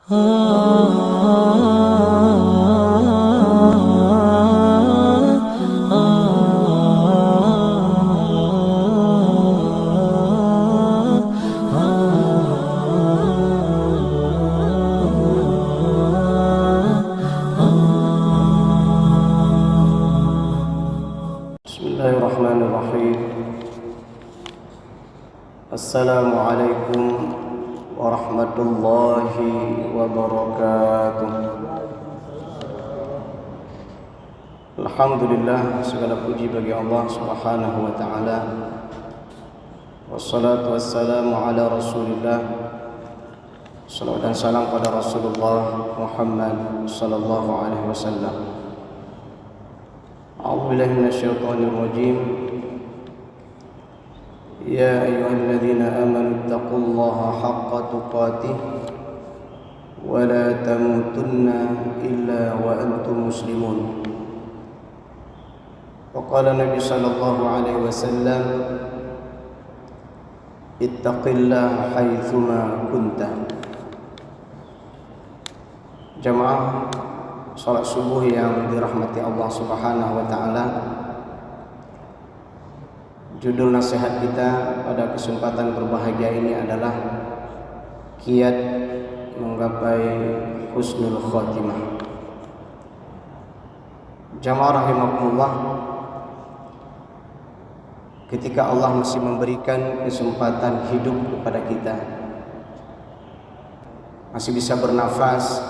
Bismillahirrahmanirrahim. Assalamualaikum warahmatullahi wabarakatuh. Alhamdulillah, segala puji bagi Allah Subhanahu wa taala. Wassalatu wassalamu ala Rasulillah. Salawat dan salam pada Rasulullah Muhammad sallallahu alaihi wasallam. A'udzu billahi minasyaitonir rajim. Ya ayyuhalladzina amanu taqullaha haqqa tuqatih wa la tamutunna illa wa antum muslimun. Wa qala Nabi sallallahu alaihi wasallam, ittaqillaha haitsuma kunta. Jamaah salat subuh yang dirahmati Allah Subhanahu wa taala. Judul nasihat kita pada kesempatan berbahagia ini adalah kiat menggapai husnul khatimah. Jamaah rahimakumullah, ketika Allah masih memberikan kesempatan hidup kepada kita, masih bisa bernafas,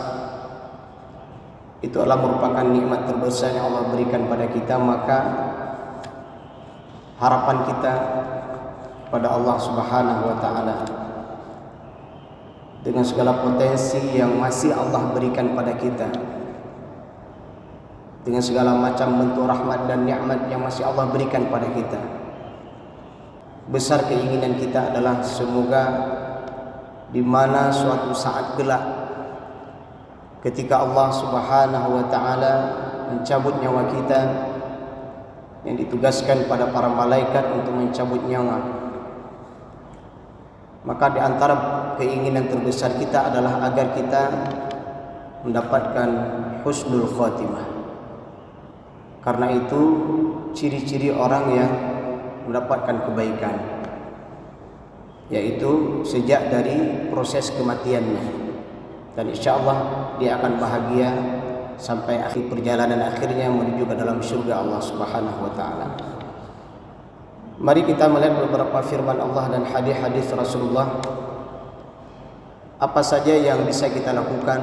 itu adalah merupakan nikmat terbesar yang Allah berikan pada kita. Maka harapan kita pada Allah Subhanahu wa taala, dengan segala potensi yang masih Allah berikan pada kita, dengan segala macam bentuk rahmat dan nikmat yang masih Allah berikan pada kita, besar keinginan kita adalah semoga di mana suatu saat kelak ketika Allah Subhanahu wa taala mencabut nyawa kita, yang ditugaskan pada para malaikat untuk mencabut nyawa, maka di antara keinginan terbesar kita adalah agar kita mendapatkan husnul khatimah. Karena itu ciri-ciri orang yang mendapatkan kebaikan, yaitu sejak dari proses kematiannya, dan insyaallah dia akan bahagia sampai akhir perjalanan akhirnya menuju ke dalam syurga Allah Subhanahu wa taala. Mari kita melihat beberapa firman Allah dan hadis-hadis Rasulullah. Apa saja yang bisa kita lakukan,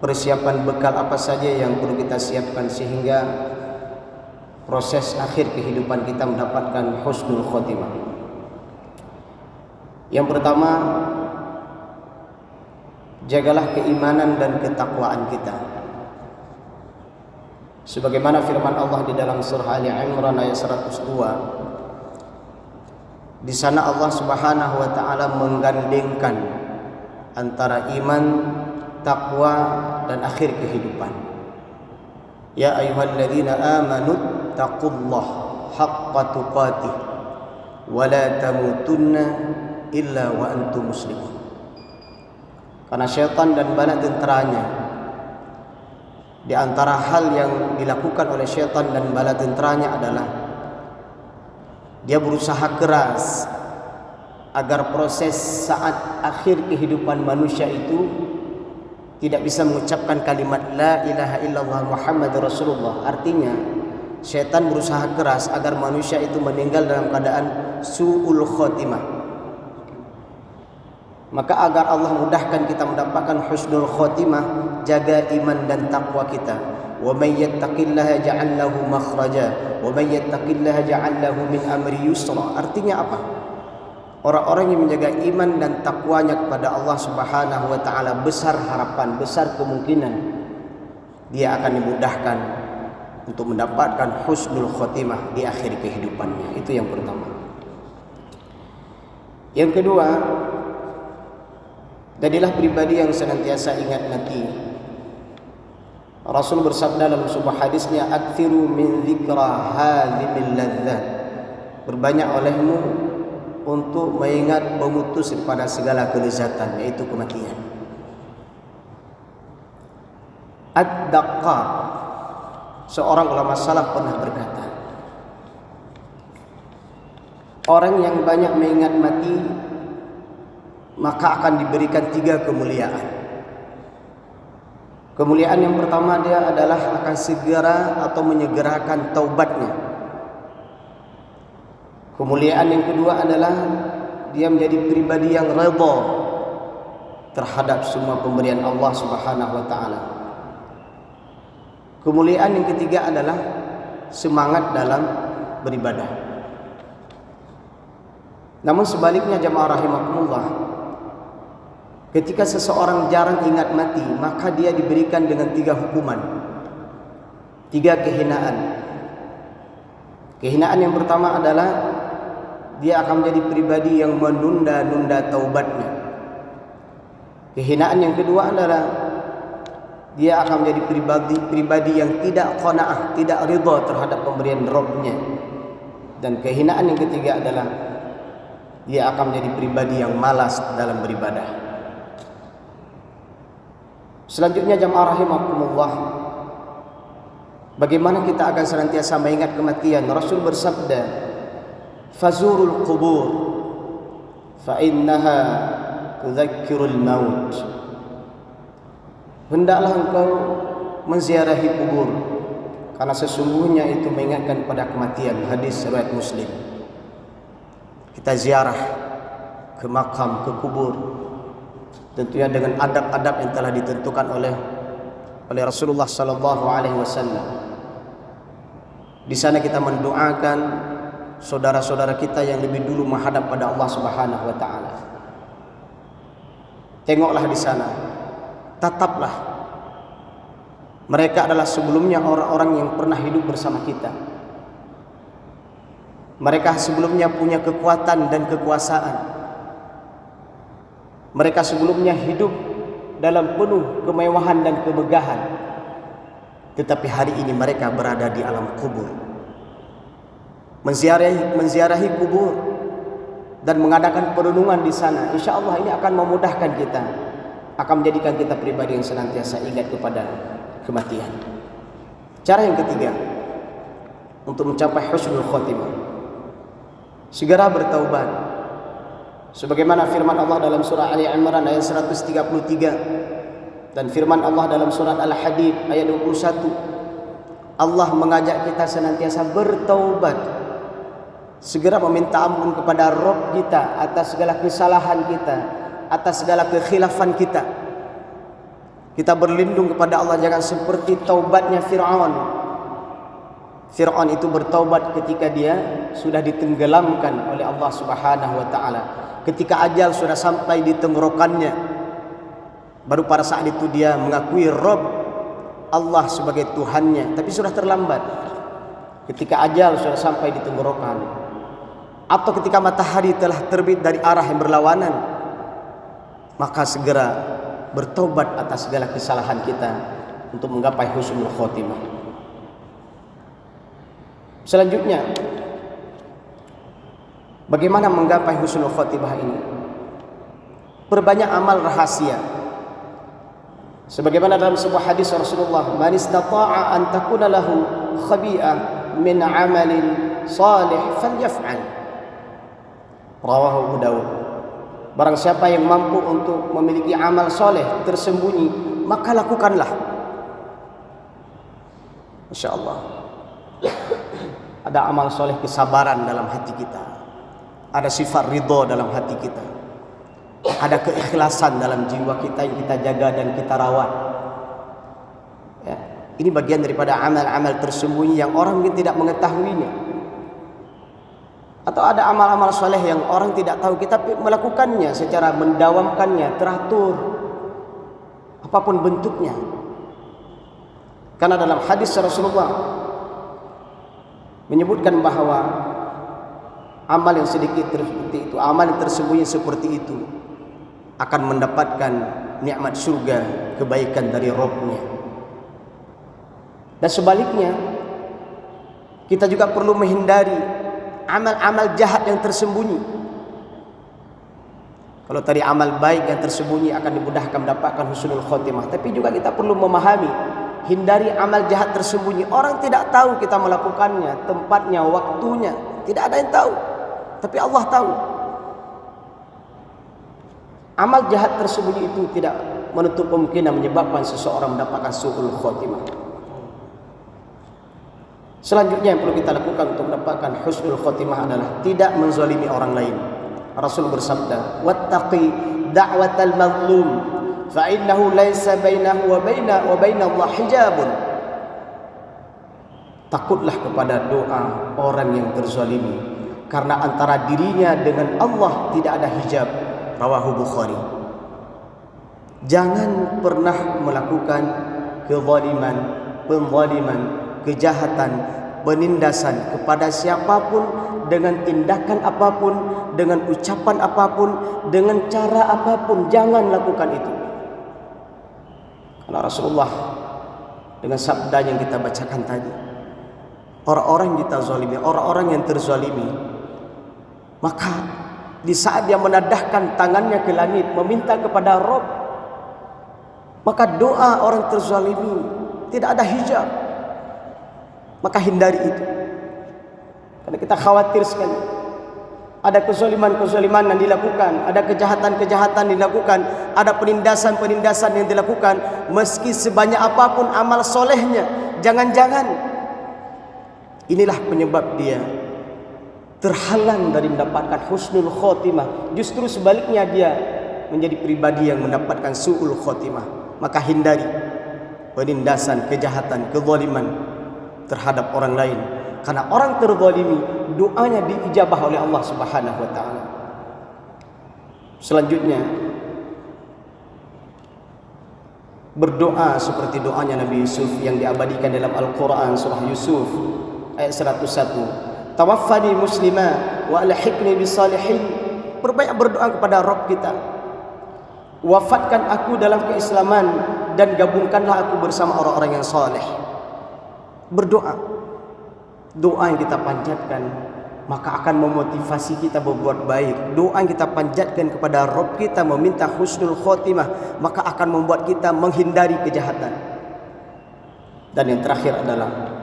persiapan bekal apa saja yang perlu kita siapkan sehingga proses akhir kehidupan kita mendapatkan husnul khotimah. Yang pertama, jagalah keimanan dan ketakwaan kita. Sebagaimana firman Allah di dalam surah Ali Imran ayat 102. Di sana Allah Subhanahu wa taala menggandengkan antara iman, takwa dan akhir kehidupan. Ya ayyuhalladzina amanu taqullaha haqqa tuqatih wa la tamutunna illa wa antum muslimun. Karena syaitan dan bala tenteranya, di antara hal yang dilakukan oleh syaitan dan bala tenteranya adalah dia berusaha keras agar proses saat akhir kehidupan manusia itu tidak bisa mengucapkan kalimat la ilaha illallah Muhammadur Rasulullah. Artinya syaitan berusaha keras agar manusia itu meninggal dalam keadaan su'ul khotimah. Maka agar Allah mudahkan kita mendapatkan husnul khotimah, jaga iman dan takwa kita. Wa may yattaqillaha ja'al lahu makhraja wa may yattaqillaha ja'al lahu min amri yusra. Artinya apa? Orang-orang yang menjaga iman dan takwanya kepada Allah Subhanahu wa taala, besar harapan, besar kemungkinan dia akan dimudahkan untuk mendapatkan husnul khotimah di akhir kehidupannya. Itu yang pertama. Yang kedua, jadilah pribadi yang senantiasa ingat mati. Rasul bersabda dalam sebuah hadisnya, "Aktsiru min dzikra hadhimil ladzat." Berbanyak olehmu untuk mengingat pemutus daripada segala kelezatan, yaitu kematian. Ad-Daqqaq, seorang ulama salaf pernah berkata, orang yang banyak mengingat mati maka akan diberikan 3 kemuliaan. Kemuliaan yang pertama dia adalah akan segera atau menyegerakan taubatnya. Kemuliaan yang kedua adalah dia menjadi pribadi yang redha terhadap semua pemberian Allah Subhanahu wa taala. Kemuliaan yang ketiga adalah semangat dalam beribadah. Namun sebaliknya jamaah rahimakumullah, ketika seseorang jarang ingat mati, maka dia diberikan dengan 3 hukuman, 3 kehinaan. Kehinaan yang pertama adalah dia akan menjadi pribadi yang menunda-nunda taubatnya. Kehinaan yang kedua adalah dia akan menjadi pribadi yang tidak qanaah, tidak ridha terhadap pemberian Rabb-Nya. Dan kehinaan yang ketiga adalah dia akan menjadi pribadi yang malas dalam beribadah. Selanjutnya jamaah rahimakumullah, bagaimana kita akan senantiasa mengingat kematian? Rasul bersabda, "Fazurul qubur fa innaha tudzakkirul maut." Hendaklah engkau menziarahi kubur, karena sesungguhnya itu mengingatkan pada kematian. Hadis riwayat Muslim. Kita ziarah ke makam, ke kubur, tentunya dengan adab-adab yang telah ditentukan oleh Rasulullah sallallahu alaihi wasallam. Di sana kita mendoakan saudara-saudara kita yang lebih dulu menghadap pada Allah Subhanahu wa taala. Tengoklah di sana, tataplah. Mereka adalah sebelumnya orang-orang yang pernah hidup bersama kita. Mereka sebelumnya punya kekuatan dan kekuasaan. Mereka sebelumnya hidup dalam penuh kemewahan dan kemegahan. Tetapi hari ini mereka berada di alam kubur. Menziarahi kubur dan mengadakan perenungan di sana, insya Allah ini akan memudahkan kita, akan menjadikan kita pribadi yang senantiasa ingat kepada kematian. Cara yang ketiga untuk mencapai husnul khotimah, segera bertaubat. Sebagaimana firman Allah dalam surah Ali Imran ayat 133 dan firman Allah dalam surat Al-Hadid ayat 21, Allah mengajak kita senantiasa bertaubat, segera meminta ampun kepada Rabb kita atas segala kesalahan kita, atas segala kekhilafan kita. Kita berlindung kepada Allah jangan seperti taubatnya Fir'aun. Fir'aun itu bertaubat ketika dia sudah ditenggelamkan oleh Allah Subhanahu wa taala. Ketika ajal sudah sampai di tenggorokannya, baru pada saat itu dia mengakui Rabb Allah sebagai Tuhannya, tapi sudah terlambat. Ketika ajal sudah sampai di tenggorokan, atau ketika matahari telah terbit dari arah yang berlawanan, maka segera bertaubat atas segala kesalahan kita untuk menggapai husnul khotimah. Selanjutnya, bagaimana menggapai husnul khotimah ini? Perbanyak amal rahasia. Sebagaimana dalam sebuah hadis Rasulullah, "Man istata'a an takuna lahu khabi'ah min 'amalin salih falyaf'al." Rawahu Abu Dawud. Barang siapa yang mampu untuk memiliki amal soleh tersembunyi, maka lakukanlah. Masya Allah. Ada amal soleh kesabaran dalam hati kita, ada sifat ridho dalam hati kita, ada keikhlasan dalam jiwa kita yang kita jaga dan kita rawat. Ya, ini bagian daripada amal-amal tersembunyi yang orang mungkin tidak mengetahuinya. Atau ada amal-amal soleh yang orang tidak tahu, kita melakukannya secara mendawamkannya, teratur, apapun bentuknya. Karena dalam hadis Rasulullah menyebutkan bahwa amal yang sedikit seperti itu, amal yang tersembunyi seperti itu akan mendapatkan nikmat surga, kebaikan dari Rabb-Nya. Dan sebaliknya, kita juga perlu menghindari amal-amal jahat yang tersembunyi. Kalau tadi amal baik yang tersembunyi akan dimudahkan mendapatkan husnul khotimah, tapi juga kita perlu memahami hindari amal jahat tersembunyi. Orang tidak tahu kita melakukannya, tempatnya, waktunya, tidak ada yang tahu, tapi Allah tahu. Amal jahat tersembunyi itu tidak menutup kemungkinan menyebabkan seseorang mendapatkan su'ul khotimah. Selanjutnya yang perlu kita lakukan untuk mendapatkan husnul khotimah adalah tidak menzalimi orang lain. Rasul bersabda, "Wattaqi da'watal mazlum, fa innahu laisa bainahu wa baina Allah hijabun." Takutlah kepada doa orang yang terzalimi, karena antara dirinya dengan Allah tidak ada hijab. Rawahu Bukhari. Jangan pernah melakukan kezaliman, penzaliman, kejahatan, penindasan kepada siapapun dengan tindakan apapun, dengan ucapan apapun, dengan cara apapun. Jangan lakukan itu. Karena Rasulullah dengan sabda yang kita bacakan tadi, orang-orang yang kita zalimi, orang-orang yang terzalimi, maka di saat dia menadahkan tangannya ke langit meminta kepada Rabb, maka doa orang terzalimi tidak ada hijab. Maka hindari itu, karena kita khawatir sekali ada kezaliman-kezaliman yang dilakukan, ada kejahatan-kejahatan dilakukan, ada penindasan-penindasan yang dilakukan, meski sebanyak apapun amal solehnya. Jangan-jangan inilah penyebab dia terhalang dari mendapatkan husnul khotimah. Justru sebaliknya, dia menjadi pribadi yang mendapatkan su'ul khotimah. Maka hindari penindasan, kejahatan, kezaliman terhadap orang lain, karena orang terzalimi doanya diijabah oleh Allah Subhanahu wa taala. Selanjutnya, berdoa seperti doanya Nabi Yusuf yang diabadikan dalam Al-Quran surah Yusuf ayat 101. Tawaffani muslima wa alhiqni bisalihin. Berbanyak berdoa kepada Rabb kita. Wafatkan aku dalam keislaman dan gabungkanlah aku bersama orang-orang yang saleh. Berdoa. Doa yang kita panjatkan maka akan memotivasi kita berbuat baik. Doa yang kita panjatkan kepada Rabb kita meminta husnul khotimah maka akan membuat kita menghindari kejahatan. Dan yang terakhir adalah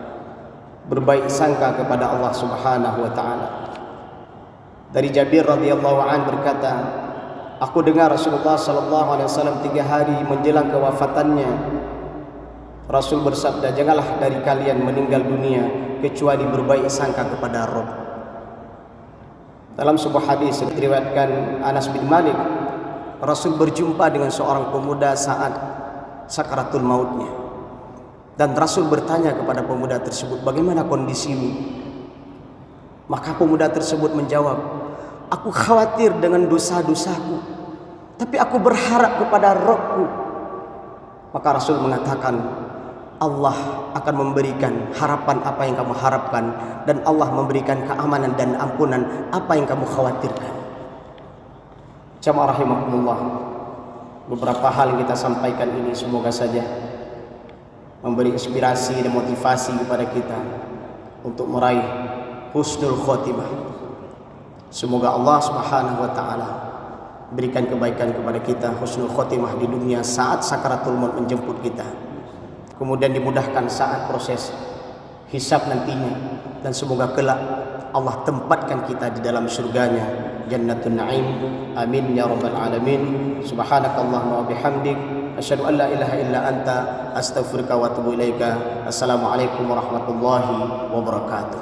berbaik sangka kepada Allah Subhanahu wa taala. Dari Jabir radhiyallahu an berkata, aku dengar Rasulullah sallallahu alaihi wasallam 3 hari menjelang kewafatannya, Rasul bersabda, janganlah dari kalian meninggal dunia kecuali berbaik sangka kepada Rabb. Dalam sebuah hadis diriwayatkan Anas bin Malik, Rasul berjumpa dengan seorang pemuda saat sakaratul mautnya. Dan Rasul bertanya kepada pemuda tersebut, bagaimana kondisimu? Maka pemuda tersebut menjawab, aku khawatir dengan dosa-dosaku, tapi aku berharap kepada Rabb-Ku. Maka Rasul mengatakan, Allah akan memberikan harapan apa yang kamu harapkan, dan Allah memberikan keamanan dan ampunan apa yang kamu khawatirkan. Jamaah rahimakumullah, beberapa hal yang kita sampaikan ini semoga saja memberi inspirasi dan motivasi kepada kita untuk meraih husnul khotimah. Semoga Allah Subhanahu wa taala berikan kebaikan kepada kita, husnul khotimah di dunia saat sakaratul maut menjemput kita, kemudian dimudahkan saat proses hisab nantinya, dan semoga kelak Allah tempatkan kita di dalam surganya, jannatun na'im. Amin ya rabbal alamin. Subhanakallahumma wa bihamdik, asyhadu an la ilaha illa anta, astaghfiruka wa atubu ilaika. Assalamualaikum warahmatullahi wabarakatuh.